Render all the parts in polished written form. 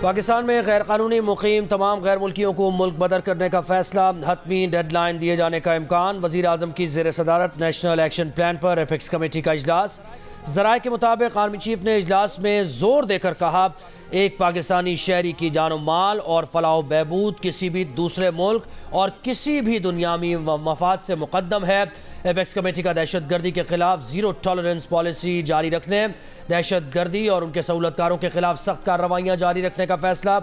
पाकिस्तान में गैर कानूनी मुकीम तमाम गैर मुल्कियों को मुल्क बदर करने का फैसला, हतमी डेडलाइन दिए जाने का इम्कान। वज़ीर आज़म की ज़ेर सदारत नेशनल एक्शन प्लान पर एपेक्स कमेटी का इजलास। ज़राए के मुताबिक आर्मी चीफ ने इजलास में जोर देकर कहा, एक पाकिस्तानी शहरी की जानो माल और फलाह बहबूद किसी भी दूसरे मुल्क और किसी भी दुनियावी मफाद से मुकद्दम है। एपेक्स कमेटी का दहशत गर्दी के खिलाफ ज़ीरो टॉलरेंस पॉलिसी जारी रखने, दहशत गर्दी और उनके सहूलतकारों के खिलाफ सख्त कार्रवाइयाँ जारी रखने का फैसला।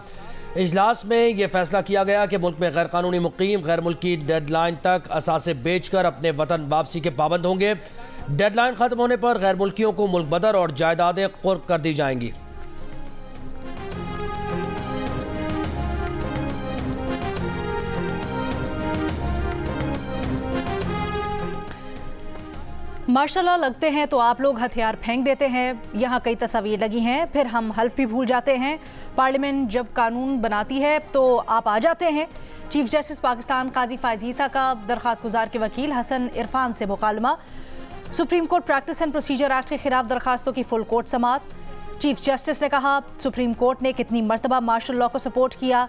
इजलास में यह फैसला किया गया कि मुल्क में गैर कानूनी मुकीम गैर मुल्की डेडलाइन तक असासे बेच कर अपने वतन वापसी के पाबंद होंगे। डेडलाइन ख़त्म होने पर गैर मुल्कियों को मुल्क बदर और जायदादें कुर्क कर दी जाएंगी। मार्शल लॉ लगते हैं तो आप लोग हथियार फेंक देते हैं। यहाँ कई तस्वीर लगी हैं, फिर हम हल्फ भी भूल जाते हैं। पार्लियामेंट जब कानून बनाती है तो आप आ जाते हैं। चीफ जस्टिस पाकिस्तान काजी फायज ईसा का दरख्वास्त गुजार के वकील हसन इरफान से मुकालमा। Supreme Court practice and procedure act के खिलाफ दरखास्तों की फुल कोर्ट समाअत। चीफ जस्टिस ने कहा, सुप्रीम कोर्ट ने कितनी मरतबा मार्शल लॉ को सपोर्ट किया,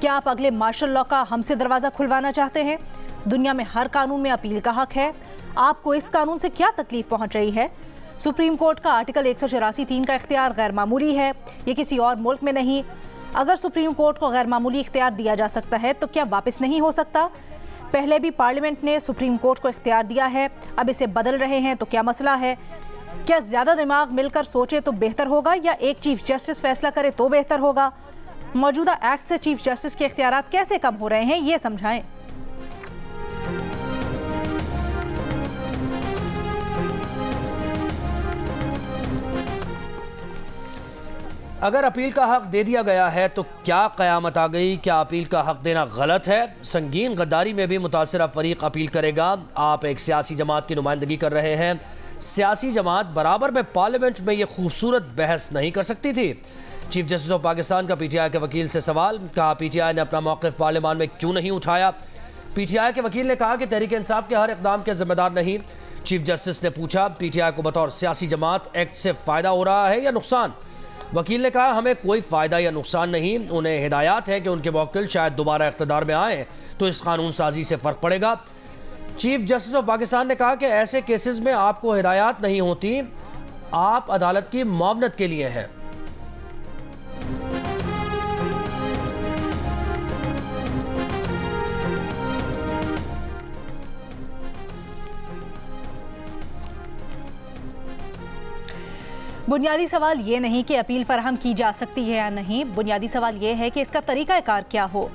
क्या आप अगले मार्शल लॉ का हमसे दरवाज़ा खुलवाना चाहते हैं? दुनिया में हर कानून में अपील का हक है, आपको इस कानून से क्या तकलीफ पहुंच रही है? सुप्रीम कोर्ट का आर्टिकल 184(3) का इख्तियार गैर मामूली है, ये किसी और मुल्क में नहीं। अगर सुप्रीम कोर्ट को गैर मामूली इख्तियार दिया जा सकता है तो क्या वापस नहीं हो सकता? पहले भी पार्लियामेंट ने सुप्रीम कोर्ट को इख्तियार दिया है, अब इसे बदल रहे हैं तो क्या मसला है? क्या ज़्यादा दिमाग मिलकर सोचे तो बेहतर होगा या एक चीफ जस्टिस फैसला करे तो बेहतर होगा? मौजूदा एक्ट से चीफ जस्टिस के इख्तियारात कैसे कम हो रहे हैं, ये समझाएं। अगर अपील का हक दे दिया गया है तो क्या क़यामत आ गई? क्या अपील का हक देना गलत है? संगीन गद्दारी में भी मुतासिरा फरीक अपील करेगा। आप एक सियासी जमात की नुमाइंदगी कर रहे हैं। सियासी जमात बराबर में पार्लियामेंट में ये खूबसूरत बहस नहीं कर सकती थी। चीफ जस्टिस ऑफ पाकिस्तान का पीटीआई के वकील से सवाल, कहा पीटीआई ने अपना मौक़िफ़ पार्लियामान में क्यों नहीं उठाया? पीटीआई के वकील ने कहा कि तहरीक इंसाफ के हर इक़दाम के जिम्मेदार नहीं। चीफ जस्टिस ने पूछा, पीटीआई को बतौर सियासी जमात एक्ट से फ़ायदा हो रहा है या नुकसान? वकील ने कहा, हमें कोई फ़ायदा या नुकसान नहीं। उन्हें हिदायत है कि उनके मौकिल शायद दोबारा इक़्तिदार में आए तो इस कानून साजी से फ़र्क पड़ेगा। चीफ जस्टिस ऑफ पाकिस्तान ने कहा कि ऐसे केसेस में आपको हिदायत नहीं होती, आप अदालत की मुआवनत के लिए हैं। बुनियादी सवाल ये नहीं कि अपील फराहम की जा सकती है या नहीं, बुनियादी सवाल ये है कि इसका तरीक़ाकार क्या हो।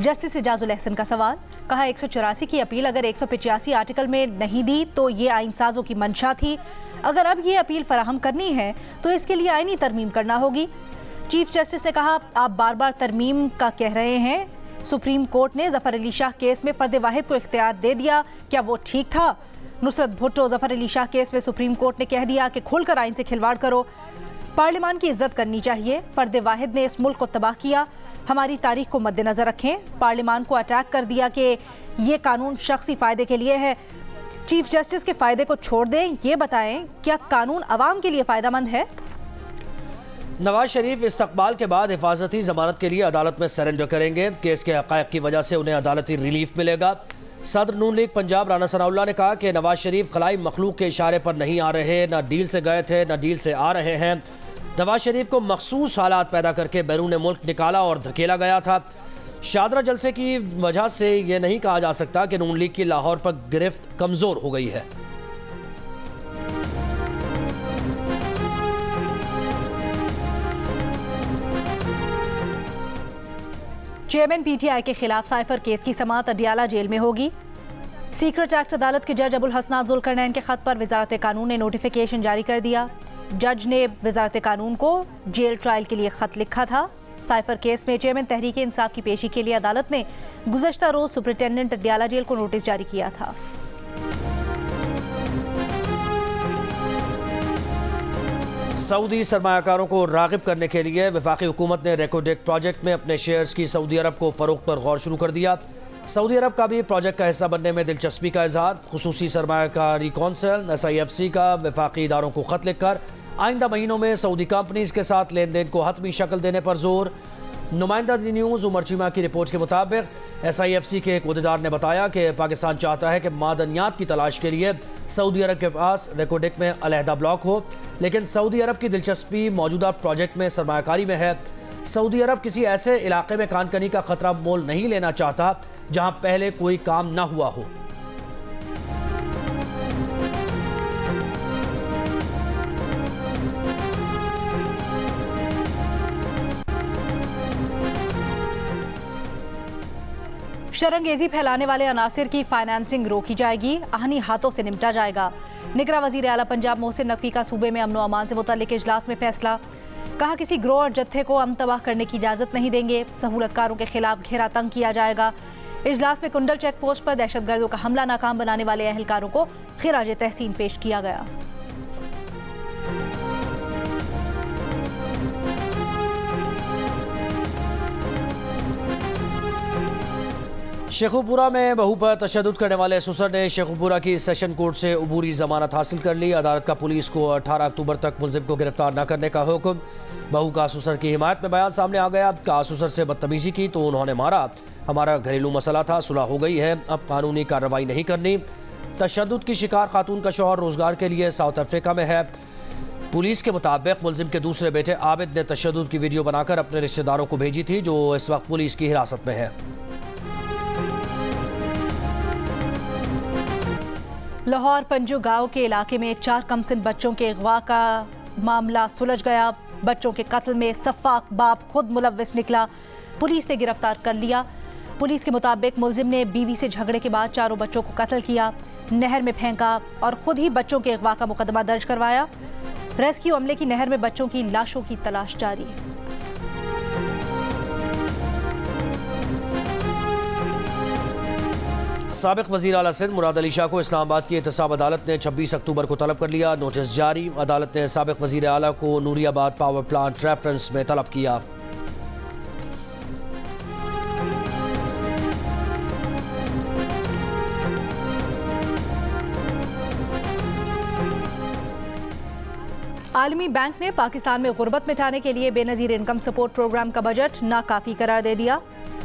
जस्टिस इजाजुल अहसन का सवाल, कहा 184 की अपील अगर 185 आर्टिकल में नहीं दी तो ये आइन साजों की मंशा थी। अगर अब ये अपील फराहम करनी है तो इसके लिए आइनी तरमीम करना होगी। चीफ जस्टिस ने कहा, आप बार बार तरमीम का कह रहे हैं। सुप्रीम कोर्ट ने जफ़र अली शाह केस में फ़र्द वाहिद को इख्तियार दे दिया, क्या वो ठीक था? नुसरत भुट्टो जफ़र अली शाह केस में सुप्रीम कोर्ट ने कह दिया कि खुलकर आइन से खिलवाड़ करो। पार्लियामान की इज्जत करनी चाहिए। फ़र्द वाहिद ने इस मुल्क को तबाह किया। हमारी तारीख को मद्देनज़र रखें। पार्लियामान को अटैक कर दिया कि ये कानून शख्सी फ़ायदे के लिए है। चीफ जस्टिस के फ़ायदे को छोड़ दें, ये बताएं क्या कानून अवाम के लिए फ़ायदेमंद है? नवाज शरीफ इस्तकबाल के बाद हिफाजती जमानत के लिए अदालत में सरेंडर करेंगे। केस के हक़ाइक़ की वजह से उन्हें अदालती रिलीफ मिलेगा। सदर नून लीग पंजाब राना सनाउल्लाह ने कहा कि नवाज शरीफ खलाई मखलूक के इशारे पर नहीं आ रहे, न डील से गए थे न डील से आ रहे हैं। नवाज शरीफ को मखसूस हालात पैदा करके बैरून मुल्क निकाला और धकेला गया था। शादरा जलसे की वजह से यह नहीं कहा जा सकता कि नून लीग की लाहौर पर गिरफ्त कमज़ोर हो गई है। चेयरमैन पीटीआई के खिलाफ साइफर केस की समाअत अडियाला जेल में होगी। सीक्रेट एक्ट अदालत के जज अबुल हसनात जुल्करनैन के खत पर वजारत कानून ने नोटिफिकेशन जारी कर दिया। जज ने वजारत कानून को जेल ट्रायल के लिए खत लिखा था। साइफर केस में चेयरमैन तहरीक इंसाफ की पेशी के लिए अदालत ने गुज़श्ता रोज सुपरिटेंडेंट अडियाला जेल को नोटिस जारी किया था। सऊदी सरमायाकारों को राग़िब करने के लिए वफाकी हुकूमत ने रेकोडेक प्रोजेक्ट में अपने शेयर्स की सऊदी अरब को फ़रोख्त पर गौर शुरू कर दिया। सऊदी अरब का भी प्रोजेक्ट का हिस्सा बनने में दिलचस्पी का इजहार। खुसूसी सरमायाकारी कौंसिल SIFC का वफाकी इदारों को ख़त लिखकर आइंदा महीनों में सऊदी कंपनीज के साथ लेन देन को हतमी शक्ल देने पर जोर। नुमाइंदा दी न्यूज़ उमर चीमा की रिपोर्ट के मुताबिक SIFC के एक अहदेदार ने बताया कि पाकिस्तान चाहता है कि मादनियात की तलाश के लिए सऊदी अरब के पास रेकोडेक में अलहदा ब्लॉक हो, लेकिन सऊदी अरब की दिलचस्पी मौजूदा प्रोजेक्ट में सरमायाकारी में है। सऊदी अरब किसी ऐसे इलाके में कानकनी का खतरा मोल नहीं लेना चाहता जहां पहले कोई काम न हुआ हो। शरंगेजी फैलाने वाले अनासिर की फाइनेंसिंग रोकी जाएगी, आहनी हाथों से निपटा जाएगा। निगरां वज़ीर आला पंजाब मोहसिन नकवी का सूबे में अमन व अमान से मुतल्लिक इजलास में फैसला। कहा किसी ग्रोह और जत्थे को अमन तबाह करने की इजाज़त नहीं देंगे। सहूलतकारों के खिलाफ घेरा तंग किया जाएगा। इजलास में कुंडल चेक पोस्ट पर दहशतगर्दों का हमला नाकाम बनाने वाले अहलकारों को खिराज तहसीन पेश किया गया। शेखुपुरा में बहू पर तशद्दुद करने वाले ससुर ने शेखुपुरा की सेशन कोर्ट से अबूरी जमानत हासिल कर ली। अदालत का पुलिस को 18 अक्टूबर तक मुलजिम को गिरफ्तार न करने का हुक्म। बहू का ससुर की हिमायत में बयान सामने आ गया। का ससुर से बदतमीजी की तो उन्होंने मारा। हमारा घरेलू मसला था, सुलह हो गई है, अब कानूनी कार्रवाई नहीं करनी। तशद्दुद की शिकार खातून का शौहर रोजगार के लिए साउथ अफ्रीका में है। पुलिस के मुताबिक मुलजिम के दूसरे बेटे आबिद ने तशद्दुद की वीडियो बनाकर अपने रिश्तेदारों को भेजी थी, जो इस वक्त पुलिस की हिरासत में है। लाहौर पंजू गांव के इलाके में 4 कमसिन बच्चों के अगवा का मामला सुलझ गया। बच्चों के कत्ल में सफ़ाक बाप खुद मुलव्विस निकला। पुलिस ने गिरफ्तार कर लिया। पुलिस के मुताबिक मुलजिम ने बीवी से झगड़े के बाद चारों बच्चों को कत्ल किया, नहर में फेंका और खुद ही बच्चों के अगवा का मुकदमा दर्ज करवाया। रेस्क्यू अमले की नहर में बच्चों की लाशों की तलाश जारी। साबिक वज़ीर आला सिंध मुराद अली शाह को इस्लामाबाद की एहतसाब अदालत ने 26 अक्टूबर को तलब कर लिया। नोटिस जारी। अदालत ने साबिक वज़ीर आला को नूरियाबाद पावर प्लांट रेफरेंस में तलब किया। आलमी बैंक ने पाकिस्तान में गुर्बत मिटाने के लिए बेनज़ीर इनकम सपोर्ट प्रोग्राम का बजट नाकाफ़ी करार दे दिया।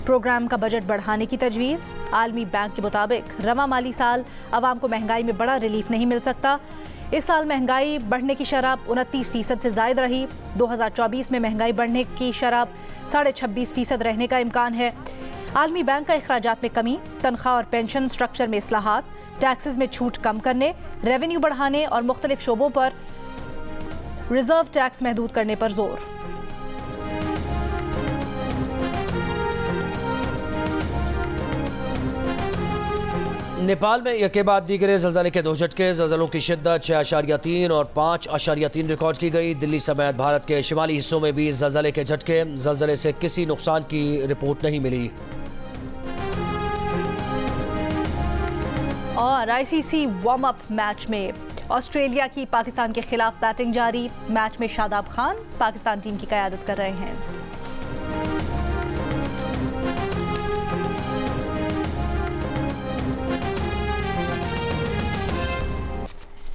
प्रोग्राम का बजट बढ़ाने की तजवीज़। आलमी बैंक के मुताबिक रवा माली साल आवाम को महंगाई में बड़ा रिलीफ नहीं मिल सकता। इस साल महंगाई बढ़ने की शरह 29% से ज़ायद रही। 2024 में महंगाई बढ़ने की शरह 26.5% रहने का इम्कान है। आलमी बैंक का अखराजात में कमी, तनख्वाह और पेंशन स्ट्रक्चर में इस्लाहात, टैक्सेस में छूट कम करने, रेवेन्यू बढ़ाने और मुख्तलिफ शोबों पर रिजर्व टैक्स महदूद करने पर जोर। नेपाल में एक के बाद दीगरे ज़लज़ले के 2 झटके। ज़लज़लों की शिद्दत 6.3 और 5.3 रिकॉर्ड की गई। दिल्ली समेत भारत के शिमाली हिस्सों में भी ज़लज़ले के झटके। ज़लज़ले से किसी नुकसान की रिपोर्ट नहीं मिली। और ICC वार्म अप मैच में ऑस्ट्रेलिया की पाकिस्तान के खिलाफ बैटिंग जारी। मैच में शादाब खान पाकिस्तान टीम की क़यादत कर रहे हैं।